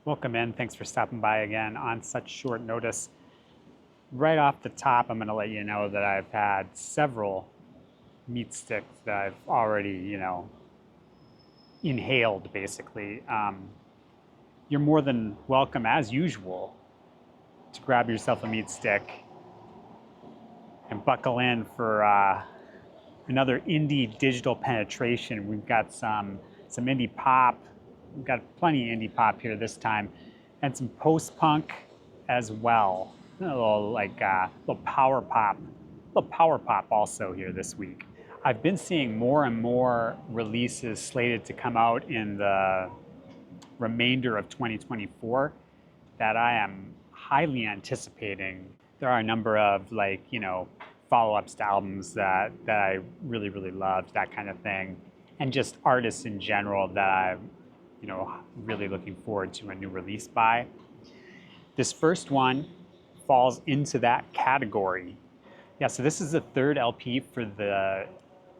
Welcome in. Thanks for stopping by again on such short notice. Right off the top, I'm going to let you know that I've had several meat sticks that I've already, inhaled basically. You're more than welcome, as usual, to grab yourself a meat stick and buckle in for another indie digital penetration. We've got some indie pop. We've got plenty of indie pop here this time, and some post punk as well. A little little power pop also here this week. I've been seeing more and more releases slated to come out in the remainder of 2024 that I am highly anticipating. There are a number of follow-ups to albums that I really loved, that kind of thing, and just artists in general that I'm really looking forward to a new release by. This first one falls into that category. Yeah, so this is the third LP for the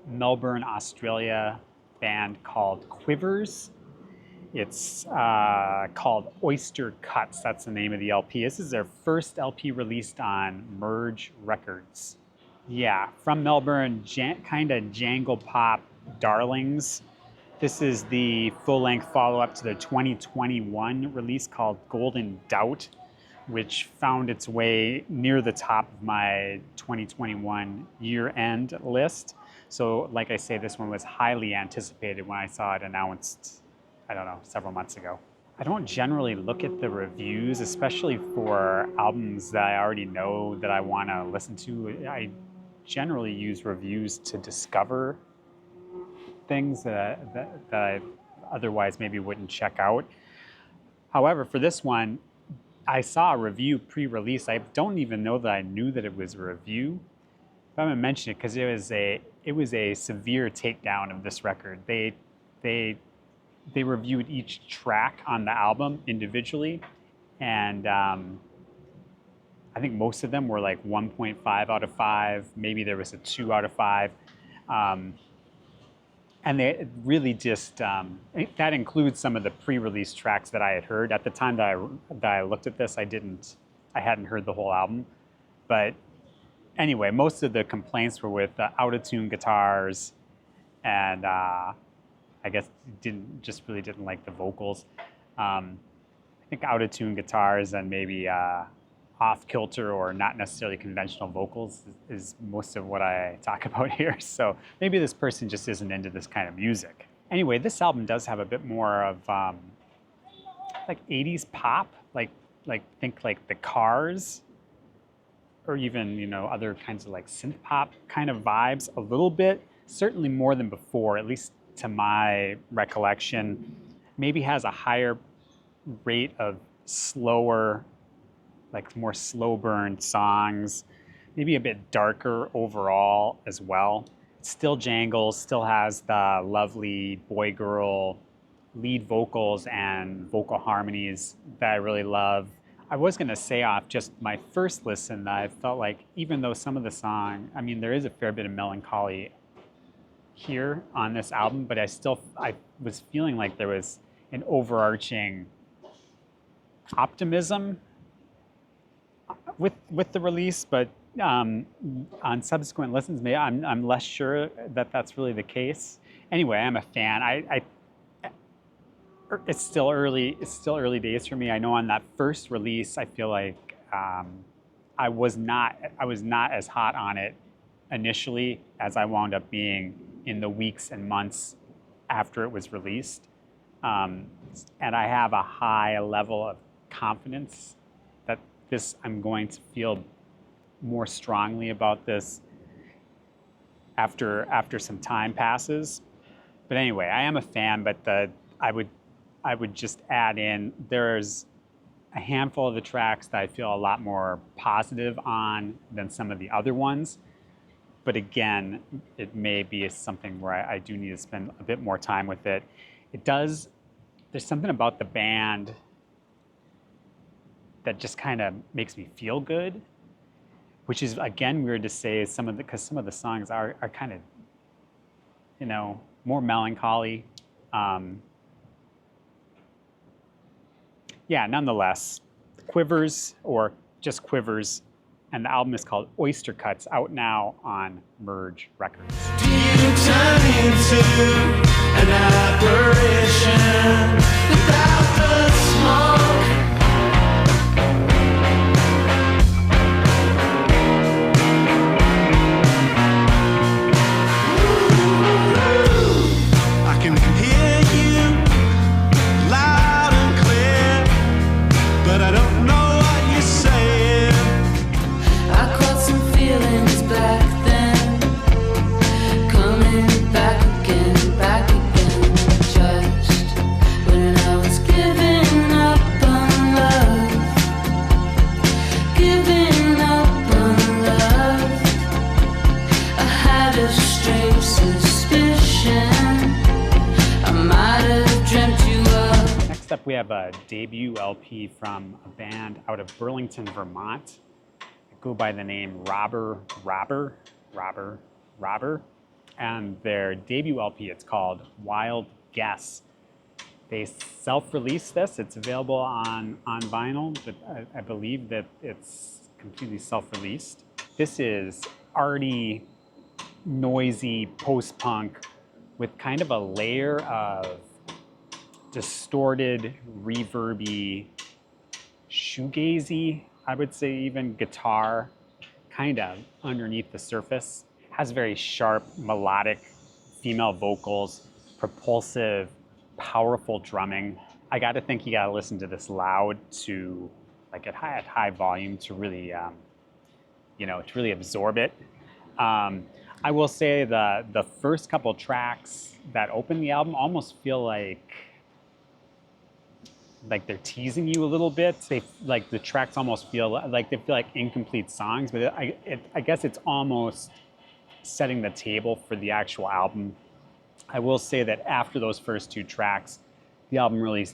Melbourne, Australia band called Quivers. It's called Oyster Cuts. That's the name of the LP. This is their first LP released on Merge Records. Yeah, from Melbourne, kind of jangle pop darlings. This is the full-length follow-up to their 2021 release called Golden Doubt, which found its way near the top of my 2021 year-end list. So like I say, this one was highly anticipated when I saw it announced, I don't know, several months ago. I don't generally look at the reviews, especially for albums that I already know that I want to listen to. I generally use reviews to discover things that I otherwise maybe wouldn't check out. However, for this one, I saw a review pre-release. I don't even know that I knew that it was a review. But I'm gonna mention it because it was a severe takedown of this record. They reviewed each track on the album individually, and I think most of them were like 1.5 out of 5. Maybe there was a 2 out of 5. And they really just, that includes some of the pre-release tracks that I had heard. At the time that I looked at this, I hadn't heard the whole album. But anyway, most of the complaints were with out-of-tune guitars, and I guess really didn't like the vocals. I think out-of-tune guitars and maybe off-kilter or not necessarily conventional vocals is most of what I talk about here. So maybe this person just isn't into this kind of music. Anyway, this album does have a bit more of like 80s pop, think like the Cars, or even other kinds of like synth pop kind of vibes a little bit. Certainly more than before, at least to my recollection. Maybe has a higher rate of slower, like more slow burn songs, maybe a bit darker overall as well. It still jangles, still has the lovely boy-girl lead vocals and vocal harmonies that I really love. I was gonna say off just my first listen that I felt like even though some of the song, I mean, there is a fair bit of melancholy here on this album, but I was feeling like there was an overarching optimism with the release, but on subsequent listens, maybe I'm less sure that that's really the case. Anyway, I'm a fan. It's still early. It's still early days for me. I know on that first release, I feel like I was not as hot on it initially as I wound up being in the weeks and months after it was released. And I have a high level of confidence that I'm going to feel more strongly about this after some time passes. But anyway, I am a fan, but I would just add in, there's a handful of the tracks that I feel a lot more positive on than some of the other ones. But again, it may be something where I do need to spend a bit more time with it. There's something about the band that just kind of makes me feel good, which is, again, weird to say because some of the songs are kind of, more melancholy. yeah, nonetheless, Quivers, or just Quivers, and the album is called Oyster Cuts, out now on Merge Records. Do you turn into an apparition without the smoke? I can hear you loud and clear, but I don't know what you're saying. I caught some feelings back then, coming back again, just when I was giving up on love, giving up on love. I had a strange suspicion I might have dreamt you up. Next up, we have a debut LP from a band out of Burlington, Vermont. They go by the name Robber. And their debut LP, it's called Wild Guess. They self-released this. It's available on vinyl, but I believe that it's completely self-released. This is arty, noisy post-punk with kind of a layer of distorted, reverby, shoegazy, I would say even guitar, kind of underneath the surface. Has very sharp, melodic female vocals, propulsive, powerful drumming. I gotta think you gotta listen to this loud to, like at high volume to really, to really absorb it. I will say the first couple tracks that open the album almost feel like they're teasing you a little bit. They the tracks almost feel like incomplete songs, but I guess it's almost setting the table for the actual album. I will say that after those first two tracks, the album really,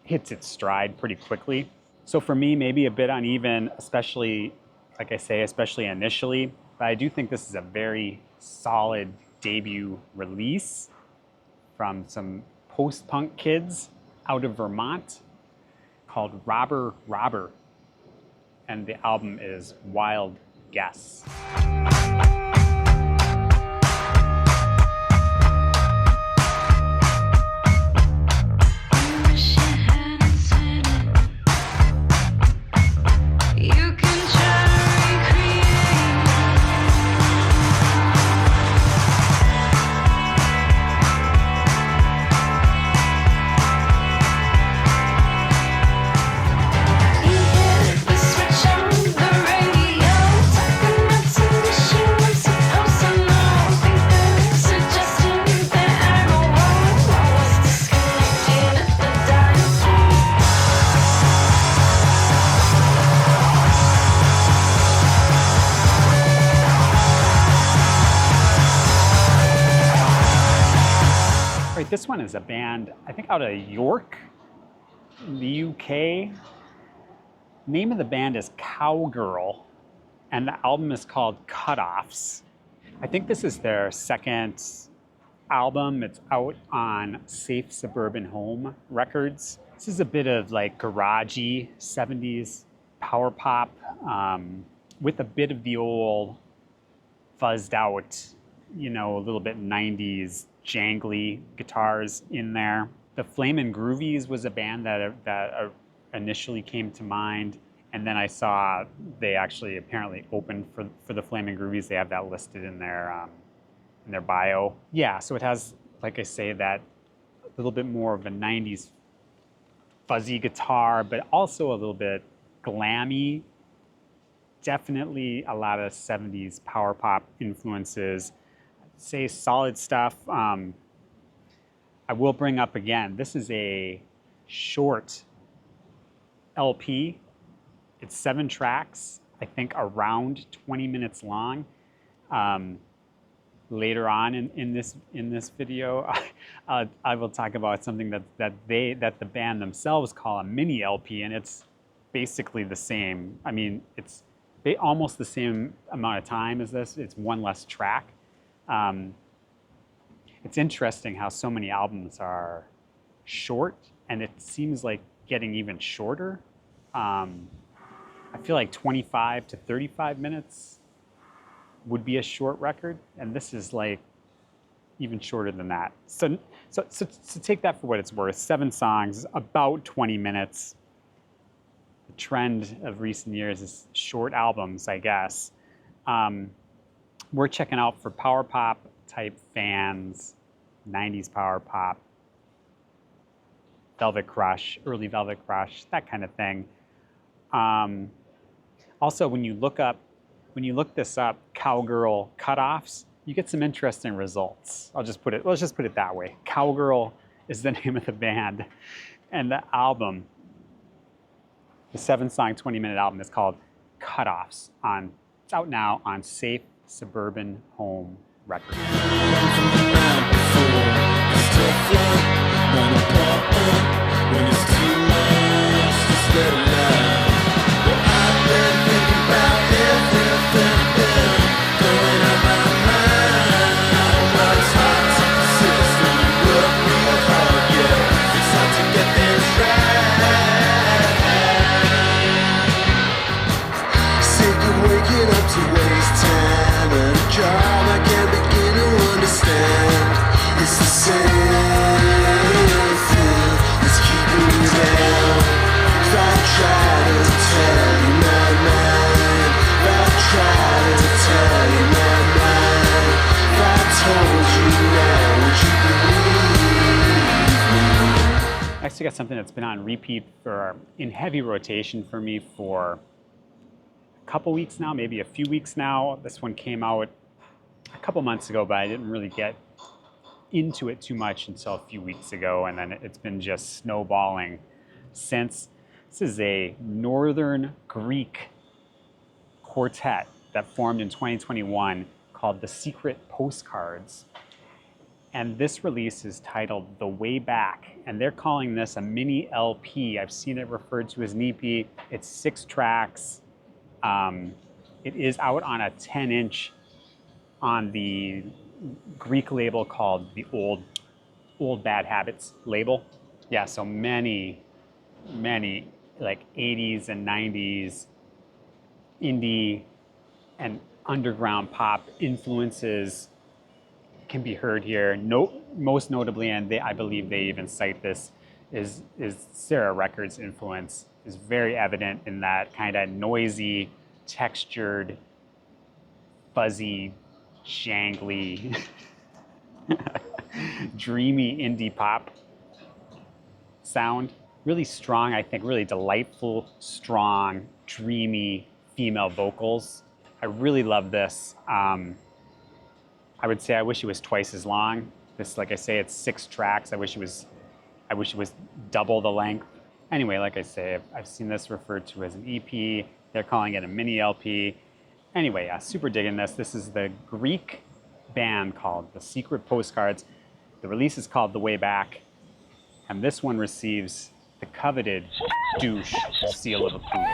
hits its stride pretty quickly. So for me, maybe a bit uneven, especially, like I say, especially initially, but I do think this is a very solid debut release from some post-punk kids out of Vermont called Robber, and the album is Wild Guess. This one is a band, I think out of York, the UK. Name of the band is Cowgirl, and the album is called Cutoffs. I think this is their second album. It's out on Safe Suburban Home Records. This is a bit of like garagey 70s power pop with a bit of the old fuzzed out, a little bit 90s jangly guitars in there. The Flamin' Groovies was a band that initially came to mind, and then I saw they actually apparently opened for the Flamin' Groovies. They have that listed in their bio. Yeah, so it has, like I say, that little bit more of a 90s fuzzy guitar, but also a little bit glammy. Definitely a lot of 70s power pop influences. Say solid stuff. I will bring up again, this is a short LP. It's 7 tracks, I think around 20 minutes long. Later on in this video, I will talk about something that the band themselves call a mini LP, and it's basically the same. I mean, it's almost the same amount of time as this. It's one less track. It's interesting how so many albums are short, and it seems like getting even shorter. I feel like 25 to 35 minutes would be a short record, and this is like even shorter than that. So take that for what it's worth. 7 songs, about 20 minutes. The trend of recent years is short albums, I guess. We're checking out for power pop type fans, 90s power pop, Velvet Crush, early Velvet Crush, that kind of thing. Also, when you look this up, Cowgirl cutoffs, you get some interesting results. Let's just put it that way. Cowgirl is the name of the band, and the album, the 7-song, 20-minute album, is called Cutoffs. It's out now on Safe Suburban Home Records. Next, I got something that's been on repeat in heavy rotation for me for a couple weeks now, maybe a few weeks now. This one came out a couple months ago, but I didn't really get into it too much until a few weeks ago, and then it's been just snowballing since. This is a Northern Greek quartet that formed in 2021 called The Secret Postcards. And this release is titled The Way Back, and they're calling this a mini LP. I've seen it referred to as an EP. It's 6 tracks. It is out on a 10-inch on the Greek label called the Old Bad Habits label. Yeah, so many like 80s and 90s indie and underground pop influences can be heard here. Most notably, and I believe they even cite this, is Sarah Records' influence is very evident in that kind of noisy, textured, fuzzy, jangly, dreamy indie pop sound. Really strong, I think, really delightful, strong, dreamy female vocals. I really love this. I would say I wish it was twice as long. This, like I say, it's 6 tracks. I wish it was double the length. Anyway, like I say, I've seen this referred to as an EP. They're calling it a mini LP. Anyway, super digging this. This is the Greek band called The Secret Postcards. The release is called The Way Back, and this one receives the coveted douche seal of approval.